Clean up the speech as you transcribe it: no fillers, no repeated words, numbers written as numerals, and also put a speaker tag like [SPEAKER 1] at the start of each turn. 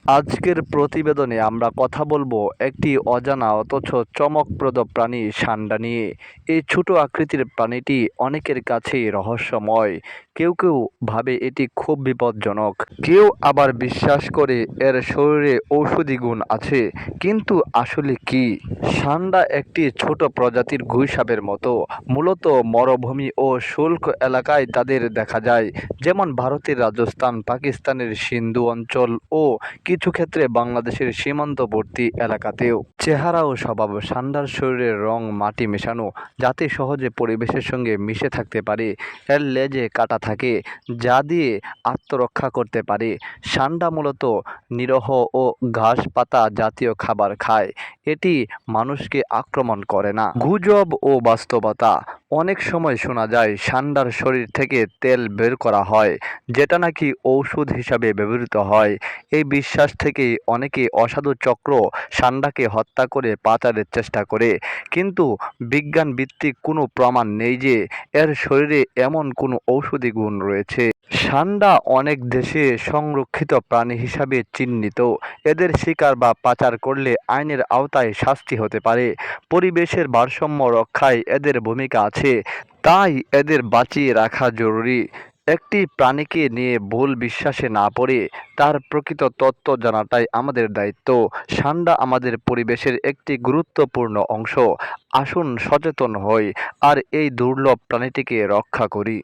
[SPEAKER 1] আজকের প্রতিবেদনে আমরা কথা বলবো একটি অজানা অথচ চমকপ্রদ প্রাণী সান্ডা নিয়ে। এই ছোট আকৃতির প্রাণীটি অনেকের কাছেই রহস্যময়। কেউ কেউ ভাবে এটি খুব বিপজ্জনক, কেউ আবার বিশ্বাস করে এর শরীরে ঔষধি গুণ আছে। কিন্তু আসলে কি? সান্ডা একটি ছোট প্রজাতির গুইসাপের মতো। মূলত মরুভূমি ও শুষ্ক এলাকায় তাদের দেখা যায়, যেমন ভারতের রাজস্থান, পাকিস্তানের সিন্ধু অঞ্চল ও কিছু ক্ষেত্রে বাংলাদেশের সীমান্তবর্তী এলাকাতেও। চেহারা ও স্বভাব: সান্ডার শরীরের রং মাটি মেশানো, যাতে সহজে পরিবেশের সঙ্গে মিশে থাকতে পারে। এর লেজে কাঁটা থাকে, যা দিয়ে আত্মরক্ষা করতে পারে। সান্ডা মূলত নিরীহ ও ঘাস পাতা জাতীয় খাবার খায়। এটি মানুষকে আক্রমণ করে না। গুজব ও বাস্তবতা: অনেক সময় শোনা যায় সান্ডার শরীর থেকে তেল বের করা হয়, যেটা নাকি ঔষধ হিসাবে ব্যবহৃত হয়। এই বিশ্বাস থেকেই অনেকে অসাধু চক্র সান্ডাকে হত্যা করে পাচারের চেষ্টা করে। কিন্তু বিজ্ঞান ভিত্তিক কোনো প্রমাণ নেই যে এর শরীরে এমন কোনো ঔষধি গুণ রয়েছে। সান্ডা অনেক দেশে সংরক্ষিত প্রাণী হিসাবে চিহ্নিত। এদের শিকার বা পাচার করলে আইনের আওতায় শাস্তি হতে পারে। পরিবেশের ভারসাম্য রক্ষায় এদের ভূমিকা আছে, তাই এদের বাঁচিয়ে রাখা জরুরি। একটি প্রাণীকে নিয়ে ভুল বিশ্বাসে না পড়ে তার প্রকৃত তত্ত্ব জানাটাই আমাদের দায়িত্ব। সান্ডা আমাদের পরিবেশের একটি গুরুত্বপূর্ণ অংশ। আসুন সচেতন হই আর এই দুর্লভ প্রাণীটিকে রক্ষা করি।